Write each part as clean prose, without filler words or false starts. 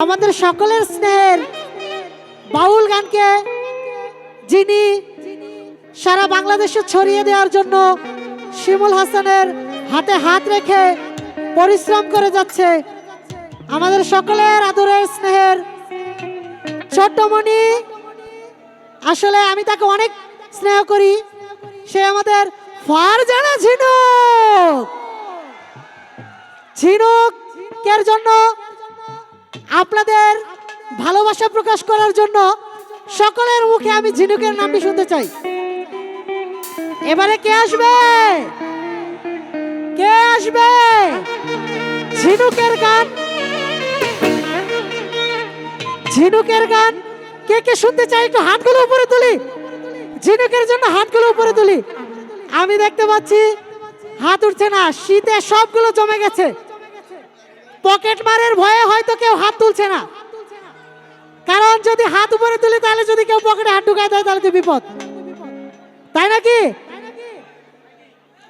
আমাদের সকলের স্নেহের বাউল গানকে যিনি সারা বাংলাদেশে ছড়িয়ে দেওয়ার জন্য শিমুল হাসানের হাতে হাত রেখে পরিশ্রম করে যাচ্ছে আমাদের সকলের আদরের স্নেহের ছোট্টমণি। আসলে আমি তাকে অনেক স্নেহ করি। সে আমাদের ফারজানা ঝিনুক। ঝিনুকের জন্য আপনাদের ভালোবাসা প্রকাশ করার জন্য সকলের মুখে আমি ঝিনুকের নামটি শুনতে চাই। এবারে কে আসবে? কে আসবে? ঝিনুকের গান, ঝিনুকের গান কে কে শুনতে চাই? একটু হাতগুলো উপরে তুলি। ঝিনুকের জন্য হাতগুলো উপরে তুলি। আমি দেখতে পাচ্ছি হাত উঠছে না, শীতে সবগুলো জমে গেছে। পকেট মারের ভয়ে হয়তো কেউ হাত তুলছে না, কারণ যদি হাত উপরে তুলি তাহলে যদি কেউ পকেটে হাত ঢুকায় দেয় তাহলে তো বিপদ, তাই নাকি?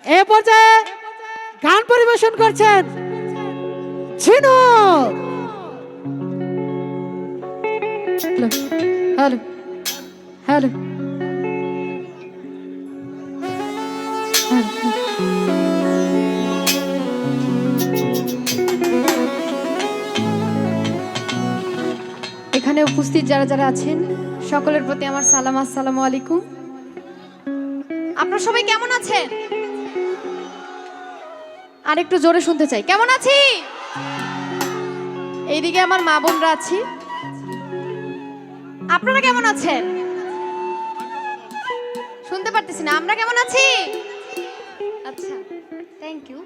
এ পর্যায়ে গান পরিবেশন করছেন ঝিনুক। হ্যালো হ্যালো এখানে উপস্থিত যারা যারা আছেন সকলের প্রতি আমার সালাম, আসসালামু আলাইকুম। আপনারা সবাই কেমন আছেন? আর একটু জোরে শুনতে চাই, কেমন আছি? এইদিকে আমার মা বোনরা আছি, আপনারা কেমন আছেন? শুনতে পারতেছি না, আমরা কেমন আছি? আচ্ছা, থ্যাংক ইউ।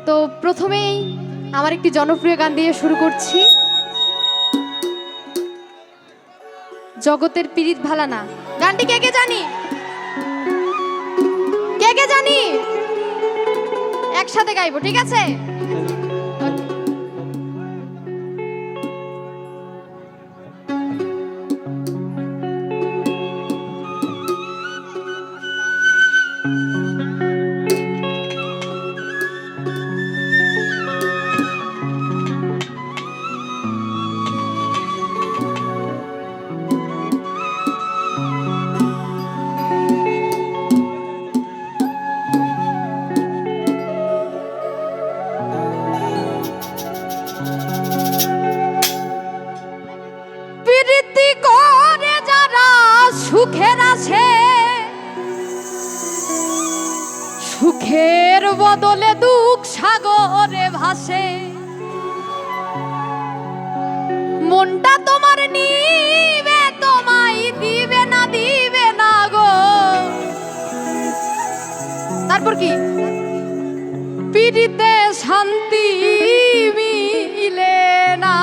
তো প্রথমেই আমার একটি জনপ্রিয় গান দিয়ে শুরু করছি। জগতের পীড়িত ভালা না গানটি কে কে জানি? কে কে জানি? একসাথে গাইবো, ঠিক আছে? সুখের আছে, সুখের বদলে দুঃখ সাগরে ভাসে। মনটা তোমার নিবে, তোমায় দিবে না গো। তারপর কি? পীড়িতে শান্তি মিলে না।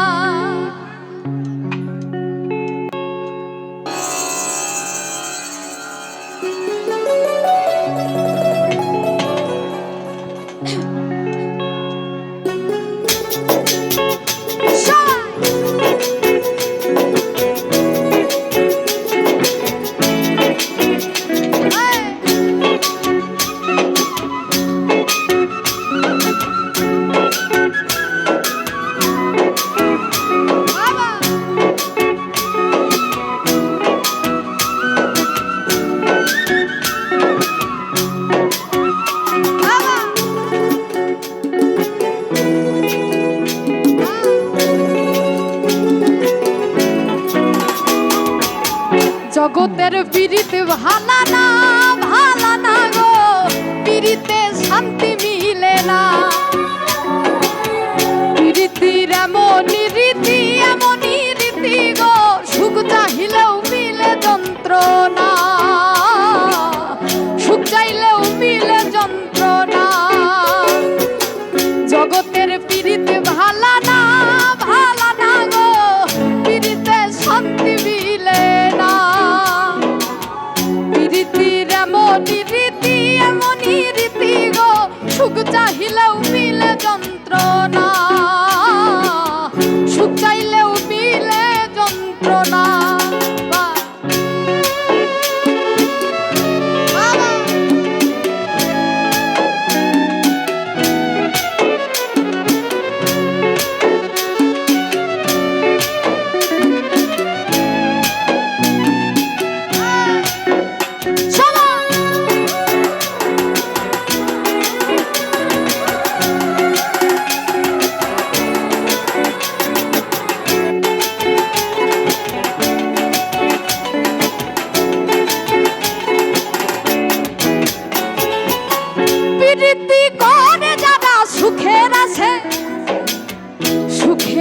জগতের পীড়িত ভালা না গো, পীড়িতে শান্তি মিলে না। পীড়িতির এমনই রীতি গো, সুখ চাহিলেও মিলে যন্ত্রণা, সুখ চাইলেও মিলে যন্ত্রণা। জগতের পীড়িত ভালা না গো, পীড়িতে শান্তি মিলে না।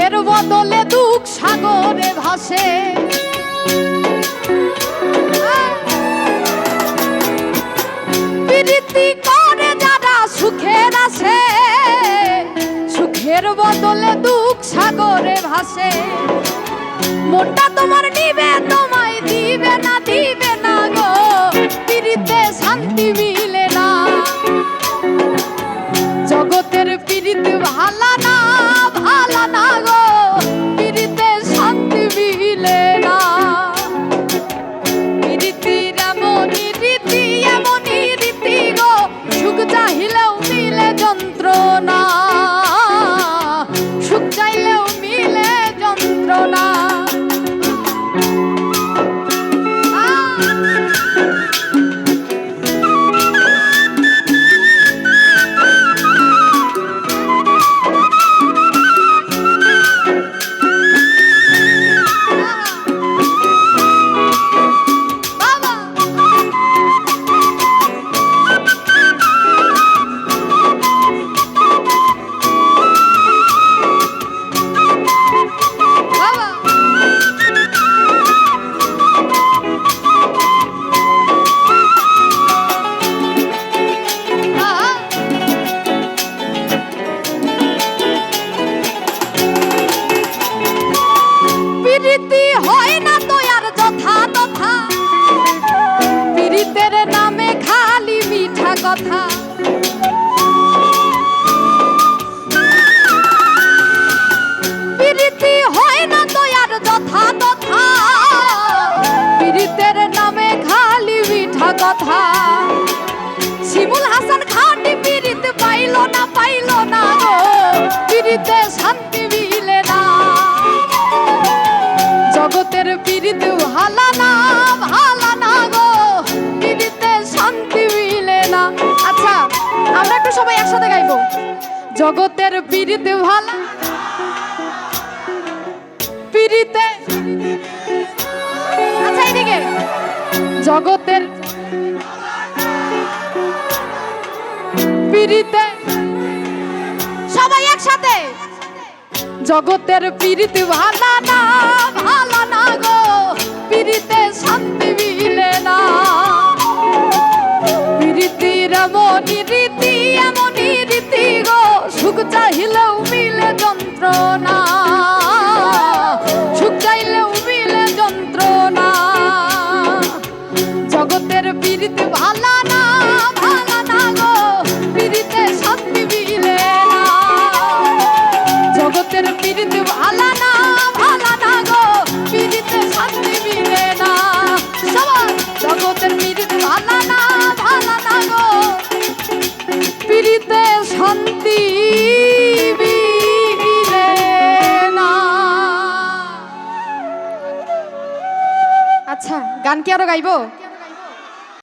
সুখের বদলে দুঃখ সাগরে ভাসে। প্রীতি করে যারা সুখের আসে, সুখের বদলে দুঃখ সাগরে ভাসে। মনটা তোমার নিবে তোমায় দিবে না, দিবে না গো, প্রীতিতে শান্তি মিলে না। জগতের প্রীতি ভালা না, ভালা না গো, প্রীতিতে শান্তি মিলে না। প্রীতির এমনই রীতি, এমনই রীতি গো, সুখ চাহিলেও মিলে যন্ত্রণা, সুখ চাইলেও মিলে যন্ত্রণা। প্রীতি হয় না তো আর যথা তথা, প্রীতের নামে খালি মিঠা কথা। প্রীতি হয় না তো আর যথা তথা, প্রীতের নামে খালি মিঠা কথা। শিমুল হাসান খাঁটি প্রীত পাইলো না, পাইলো না গো, প্রীতিতে শান্তি মিলে না। জগতের প্রীতি ভালা না, ভালা না গো, প্রীতিতে শান্তি মিলে না। আচ্ছা, আমরা একটু সবাই একসাথে গাইবো। জগতের প্রীতি ভালা, প্রীতিতে, আচ্ছা এইদিকে। জগতের প্রীতিতে, সবাই একসাথে। জগতের প্রীতি ভালা না, ভালা না গো, প্রীতিতে শান্তি মিলে না। প্রীতির এমনই রীতি, এমনই রীতি গো, সুখ চাহিলেও মিলে যন্ত্রণা, সুখ চাইলেও মিলে যন্ত্রণা। জগতের প্রীতি ভালা না, ভালা না গো, প্রীতিতে শান্তি মিলে না। জগতের প্রীতি ভালা না, ভালা না গো, প্রীতিতে শান্তি মিলে না। সবাই জগতের প্রীতি ভালা না, ভালা না গো, প্রীতিতে শান্তি মিলে না। আচ্ছা, গান কি আরো গাইবো?